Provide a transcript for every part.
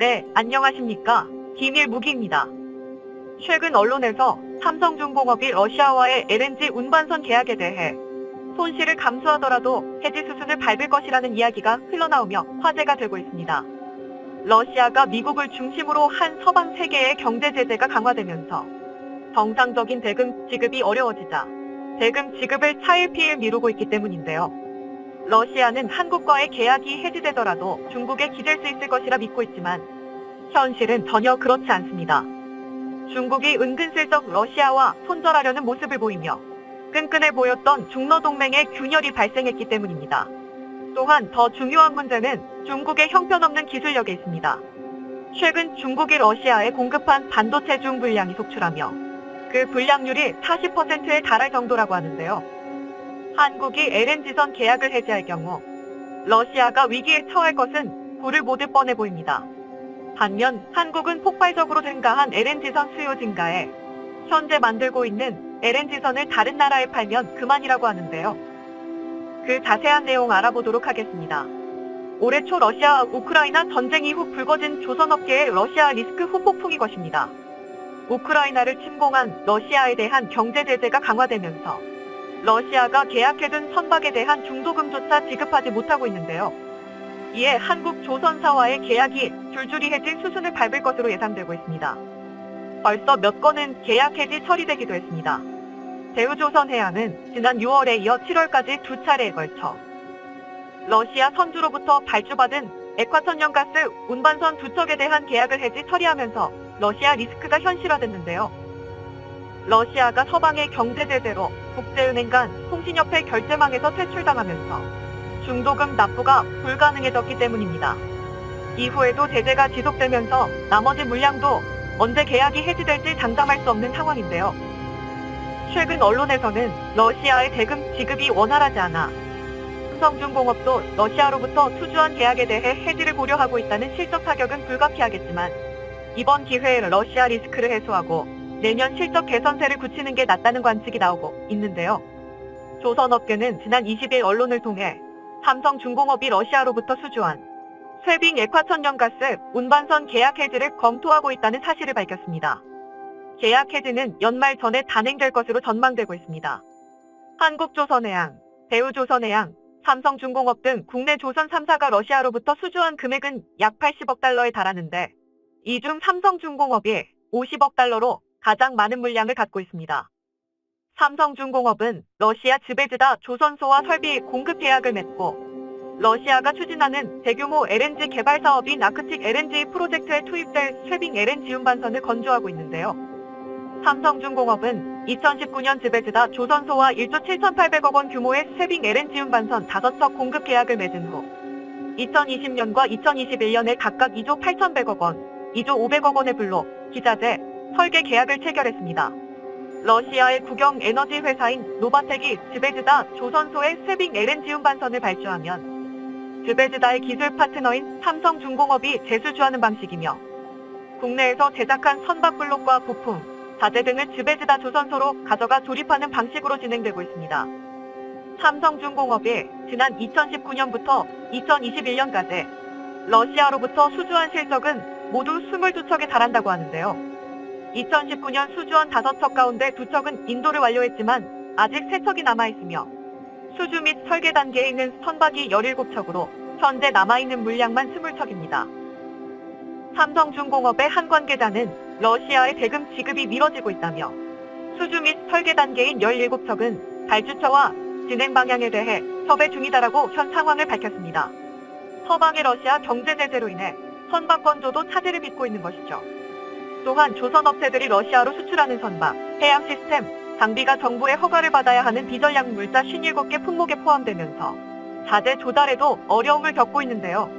네, 안녕하십니까. 김일무기입니다. 최근 언론에서 삼성중공업이 러시아와의 LNG 운반선 계약에 대해 손실을 감수하더라도 해지 수순을 밟을 것이라는 이야기가 흘러나오며 화제가 되고 있습니다. 러시아가 미국을 중심으로 한 서방 세계의 경제 제재가 강화되면서 정상적인 대금 지급이 어려워지자 대금 지급을 차일피일 미루고 있기 때문인데요. 러시아는 한국과의 계약이 해지되더라도 중국에 기댈 수 있을 것이라 믿고 있지만 현실은 전혀 그렇지 않습니다. 중국이 은근슬쩍 러시아와 손절하려는 모습을 보이며 끈끈해 보였던 중러동맹에 균열이 발생했기 때문입니다. 또한 더 중요한 문제는 중국의 형편없는 기술력에 있습니다. 최근 중국이 러시아에 공급한 반도체 중 분량이 속출하며 그 분량률이 40%에 달할 정도라고 하는데요. 한국이 LNG선 계약을 해지할 경우 러시아가 위기에 처할 것은 불을 보듯 뻔해 보입니다. 반면 한국은 폭발적으로 증가한 LNG선 수요 증가에 현재 만들고 있는 LNG선을 다른 나라에 팔면 그만이라고 하는데요. 그 자세한 내용 알아보도록 하겠습니다. 올해 초 러시아 우크라이나 전쟁 이후 불거진 조선업계의 러시아 리스크 후폭풍이 것입니다. 우크라이나를 침공한 러시아에 대한 경제 제재가 강화되면서 러시아가 계약해둔 선박에 대한 중도금조차 지급하지 못하고 있는데요. 이에 한국 조선사와의 계약이 줄줄이 해지 수순을 밟을 것으로 예상되고 있습니다. 벌써 몇 건은 계약 해지 처리되기도 했습니다. 대우조선해양은 지난 6월에 이어 7월까지 두 차례에 걸쳐 러시아 선주로부터 발주받은 액화천연가스 운반선 두 척에 대한 계약을 해지 처리하면서 러시아 리스크가 현실화됐는데요. 러시아가 서방의 경제 제재로 국제은행 간 통신협회 결제망에서 퇴출당하면서 중도금 납부가 불가능해졌기 때문입니다. 이후에도 제재가 지속되면서 나머지 물량도 언제 계약이 해지될지 장담할 수 없는 상황인데요. 최근 언론에서는 러시아의 대금 지급이 원활하지 않아 삼성중공업도 러시아로부터 수주한 계약에 대해 해지를 고려하고 있다는 실적 타격은 불가피하겠지만 이번 기회에 러시아 리스크를 해소하고 내년 실적 개선세를 굳히는 게 낫다는 관측이 나오고 있는데요. 조선업계는 지난 20일 언론을 통해 삼성중공업이 러시아로부터 수주한 쇠빙 액화천연가스 운반선 계약 해지를 검토하고 있다는 사실을 밝혔습니다. 계약 해지는 연말 전에 단행될 것으로 전망되고 있습니다. 한국조선해양, 대우조선해양, 삼성중공업 등 국내 조선 3사가 러시아로부터 수주한 금액은 약 80억 달러에 달하는데 이 중 삼성중공업이 50억 달러로 가장 많은 물량을 갖고 있습니다. 삼성중공업은 러시아 즈베즈다 조선소와 설비 공급 계약을 맺고 러시아가 추진하는 대규모 LNG 개발 사업인 아크틱 LNG 프로젝트에 투입될 쇠빙 LNG 운반선을 건조하고 있는데요. 삼성중공업은 2019년 즈베즈다 조선소와 1조 7,800억 원 규모의 쇠빙 LNG 운반선 5척 공급 계약을 맺은 후 2020년과 2021년에 각각 2조 8,100억 원, 2조 500억 원의 불로 기자재, 설계 계약을 체결했습니다. 러시아의 국영 에너지 회사인 노바텍이 즈베즈다 조선소의 쇠빙 LNG 운반선을 발주하면 즈베즈다의 기술 파트너인 삼성중공업이 재수주하는 방식이며 국내에서 제작한 선박 블록과 부품, 자재 등을 즈베즈다 조선소로 가져가 조립하는 방식으로 진행되고 있습니다. 삼성중공업이 지난 2019년부터 2021년까지 러시아로부터 수주한 실적은 모두 22척에 달한다고 하는데요. 2019년 수주한 5척 가운데 2척은 인도를 완료했지만 아직 3척이 남아있으며 수주 및 설계 단계에 있는 선박이 17척으로 현재 남아있는 물량만 20척입니다. 삼성중공업의 한 관계자는 러시아의 대금 지급이 미뤄지고 있다며 수주 및 설계 단계인 17척은 발주처와 진행 방향에 대해 협의 중이다라고 현 상황을 밝혔습니다. 서방의 러시아 경제 제재로 인해 선박 건조도 차질을 빚고 있는 것이죠. 또한 조선업체들이 러시아로 수출하는 선박, 해양 시스템, 장비가 정부의 허가를 받아야 하는 비전략 물자 57개 품목에 포함되면서 자재 조달에도 어려움을 겪고 있는데요.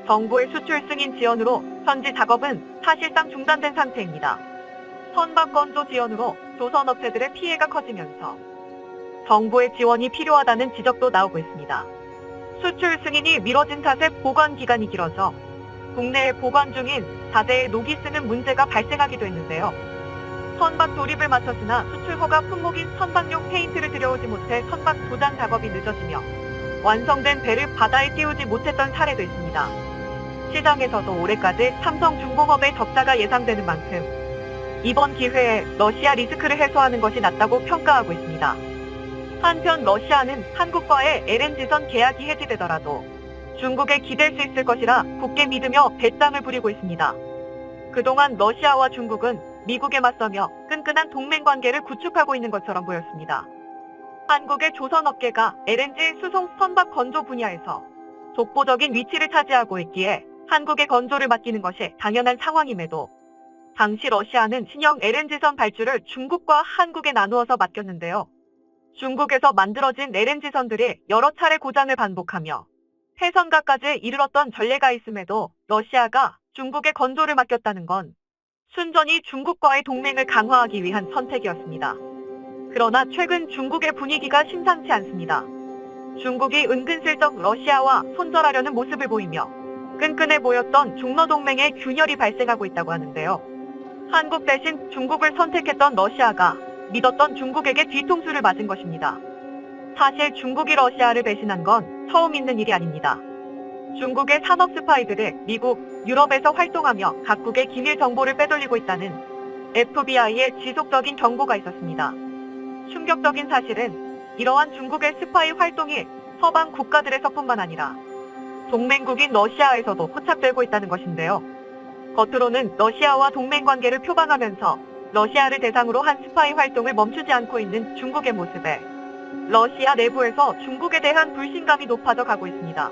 정부의 수출 승인 지연으로 현지 작업은 사실상 중단된 상태입니다. 선박 건조 지연으로 조선업체들의 피해가 커지면서 정부의 지원이 필요하다는 지적도 나오고 있습니다. 수출 승인이 미뤄진 탓에 보관 기간이 길어져 국내에 보관 중인 자재의 녹이 쓰는 문제가 발생하기도 했는데요. 선박 조립을 마쳤으나 수출 허가 품목인 선박용 페인트를 들여오지 못해 선박 도장 작업이 늦어지며 완성된 배를 바다에 띄우지 못했던 사례도 있습니다. 시장에서도 올해까지 삼성중공업의 적자가 예상되는 만큼 이번 기회에 러시아 리스크를 해소하는 것이 낫다고 평가하고 있습니다. 한편 러시아는 한국과의 LNG선 계약이 해지되더라도 중국에 기댈 수 있을 것이라 굳게 믿으며 배짱을 부리고 있습니다. 그동안 러시아와 중국은 미국에 맞서며 끈끈한 동맹 관계를 구축하고 있는 것처럼 보였습니다. 한국의 조선업계가 LNG 수송 선박 건조 분야에서 독보적인 위치를 차지하고 있기에 한국의 건조를 맡기는 것이 당연한 상황임에도 당시 러시아는 신형 LNG선 발주를 중국과 한국에 나누어서 맡겼는데요. 중국에서 만들어진 LNG선들이 여러 차례 고장을 반복하며 폐선가까지 이르렀던 전례가 있음에도 러시아가 중국에 건조를 맡겼다는 건 순전히 중국과의 동맹을 강화하기 위한 선택이었습니다. 그러나 최근 중국의 분위기가 심상치 않습니다. 중국이 은근슬쩍 러시아와 손절하려는 모습을 보이며 끈끈해 보였던 중러동맹에 균열이 발생하고 있다고 하는데요. 한국 대신 중국을 선택했던 러시아가 믿었던 중국에게 뒤통수를 맞은 것입니다. 사실 중국이 러시아를 배신한 건 처음 있는 일이 아닙니다. 중국의 산업 스파이들이 미국, 유럽에서 활동하며 각국의 기밀 정보를 빼돌리고 있다는 FBI의 지속적인 경고가 있었습니다. 충격적인 사실은 이러한 중국의 스파이 활동이 서방 국가들에서뿐만 아니라 동맹국인 러시아에서도 포착되고 있다는 것인데요. 겉으로는 러시아와 동맹 관계를 표방하면서 러시아를 대상으로 한 스파이 활동을 멈추지 않고 있는 중국의 모습에 러시아 내부에서 중국에 대한 불신감이 높아져 가고 있습니다.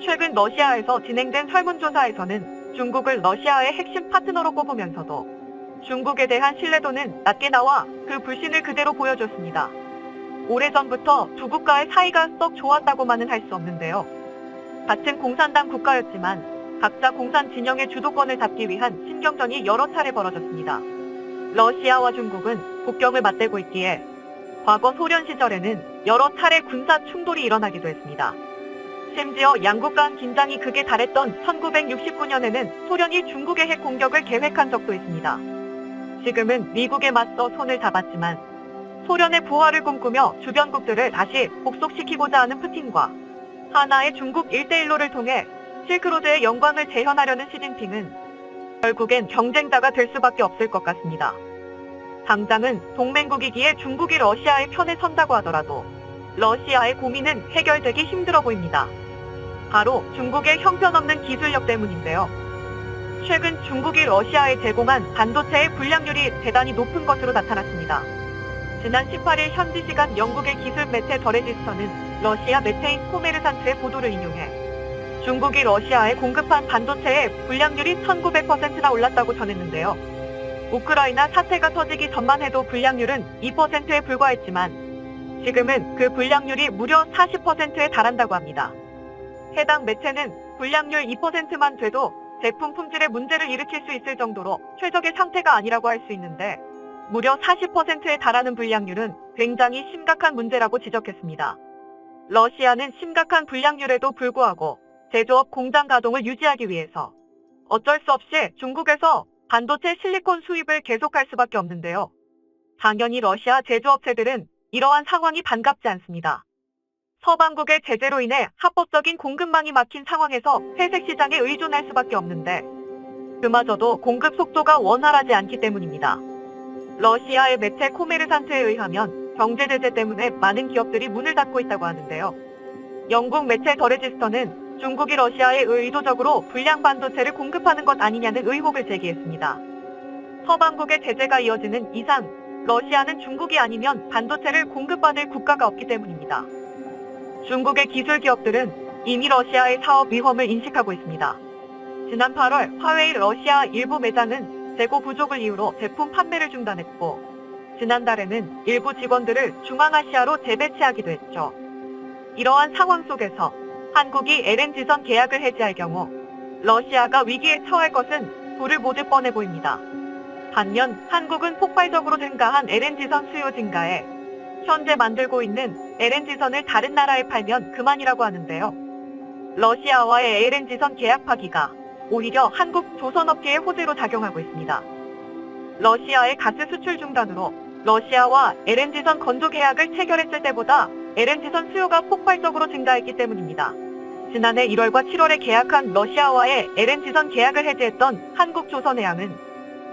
최근 러시아에서 진행된 설문조사에서는 중국을 러시아의 핵심 파트너로 꼽으면서도 중국에 대한 신뢰도는 낮게 나와 그 불신을 그대로 보여줬습니다. 오래전부터 두 국가의 사이가 썩 좋았다고만은 할 수 없는데요. 같은 공산당 국가였지만 각자 공산 진영의 주도권을 잡기 위한 신경전이 여러 차례 벌어졌습니다. 러시아와 중국은 국경을 맞대고 있기에 과거 소련 시절에는 여러 차례 군사 충돌이 일어나기도 했습니다. 심지어 양국 간 긴장이 극에 달했던 1969년에는 소련이 중국의 핵 공격을 계획한 적도 있습니다. 지금은 미국에 맞서 손을 잡았지만 소련의 부활을 꿈꾸며 주변국들을 다시 복속시키고자 하는 푸틴과 하나의 중국 1대1로를 통해 실크로드의 영광을 재현하려는 시진핑은 결국엔 경쟁자가 될 수밖에 없을 것 같습니다. 당장은 동맹국이기에 중국이 러시아의 편에 선다고 하더라도 러시아의 고민은 해결되기 힘들어 보입니다. 바로 중국의 형편없는 기술력 때문인데요. 최근 중국이 러시아에 제공한 반도체의 불량률이 대단히 높은 것으로 나타났습니다. 지난 18일 현지 시간 영국의 기술 매체 더 레지스터는 러시아 매체인 코메르산트의 보도를 인용해 중국이 러시아에 공급한 반도체의 불량률이 1900%나 올랐다고 전했는데요. 우크라이나 사태가 터지기 전만 해도 불량률은 2%에 불과했지만 지금은 그 불량률이 무려 40%에 달한다고 합니다. 해당 매체는 불량률 2%만 돼도 제품 품질에 문제를 일으킬 수 있을 정도로 최적의 상태가 아니라고 할 수 있는데 무려 40%에 달하는 불량률은 굉장히 심각한 문제라고 지적했습니다. 러시아는 심각한 불량률에도 불구하고 제조업 공장 가동을 유지하기 위해서 어쩔 수 없이 중국에서 반도체 실리콘 수입을 계속할 수밖에 없는데요. 당연히 러시아 제조업체들은 이러한 상황이 반갑지 않습니다. 서방국의 제재로 인해 합법적인 공급망이 막힌 상황에서 회색 시장에 의존할 수밖에 없는데 그마저도 공급 속도가 원활하지 않기 때문입니다. 러시아의 매체 코메르산트에 의하면 경제 제재 때문에 많은 기업들이 문을 닫고 있다고 하는데요. 영국 매체 더 레지스터는 중국이 러시아에 의도적으로 불량 반도체를 공급하는 것 아니냐는 의혹을 제기했습니다. 서방국의 제재가 이어지는 이상 러시아는 중국이 아니면 반도체를 공급받을 국가가 없기 때문입니다. 중국의 기술 기업들은 이미 러시아의 사업 위험을 인식하고 있습니다. 지난 8월 화웨이 러시아 일부 매장은 재고 부족을 이유로 제품 판매를 중단했고 지난달에는 일부 직원들을 중앙아시아로 재배치하기도 했죠. 이러한 상황 속에서 한국이 LNG선 계약을 해지할 경우 러시아가 위기에 처할 것은 불을 보듯 뻔해 보입니다. 반면 한국은 폭발적으로 증가한 LNG선 수요 증가에 현재 만들고 있는 LNG선을 다른 나라에 팔면 그만이라고 하는데요. 러시아와의 LNG선 계약 파기가 오히려 한국 조선업계의 호재로 작용하고 있습니다. 러시아의 가스 수출 중단으로 러시아와 LNG선 건조 계약을 체결했을 때보다 LNG선 수요가 폭발적으로 증가했기 때문입니다. 지난해 1월과 7월에 계약한 러시아와의 LNG선 계약을 해지했던 한국조선해양은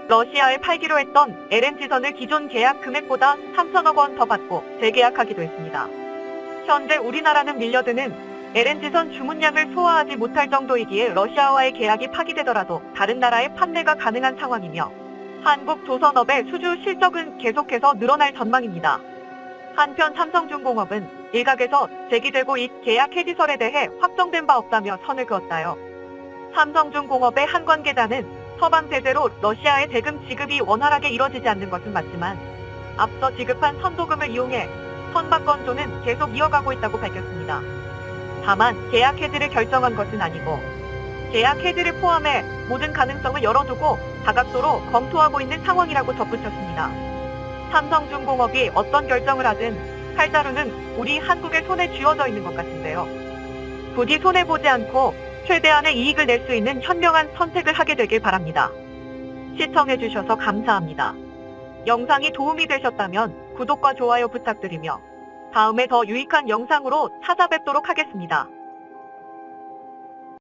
러시아에 팔기로 했던 LNG선을 기존 계약 금액보다 3천억 원 더 받고 재계약하기도 했습니다. 현재 우리나라는 밀려드는 LNG선 주문량을 소화하지 못할 정도이기에 러시아와의 계약이 파기되더라도 다른 나라에 판매가 가능한 상황이며 한국조선업의 수주 실적은 계속해서 늘어날 전망입니다. 한편 삼성중공업은 일각에서 제기되고 있 계약 해지설에 대해 확정된 바 없다며 선을 그었다요. 삼성중공업의 한 관계자는 서방 제재로 러시아의 대금 지급이 원활하게 이뤄지지 않는 것은 맞지만 앞서 지급한 선도금을 이용해 선박건조는 계속 이어가고 있다고 밝혔습니다. 다만 계약 해지를 결정한 것은 아니고 계약 해지를 포함해 모든 가능성을 열어두고 다각도로 검토하고 있는 상황이라고 덧붙였습니다. 삼성중공업이 어떤 결정을 하든 칼자루는 우리 한국의 손에 쥐어져 있는 것 같은데요. 부디 손해보지 않고 최대한의 이익을 낼 수 있는 현명한 선택을 하게 되길 바랍니다. 시청해주셔서 감사합니다. 영상이 도움이 되셨다면 구독과 좋아요 부탁드리며 다음에 더 유익한 영상으로 찾아뵙도록 하겠습니다.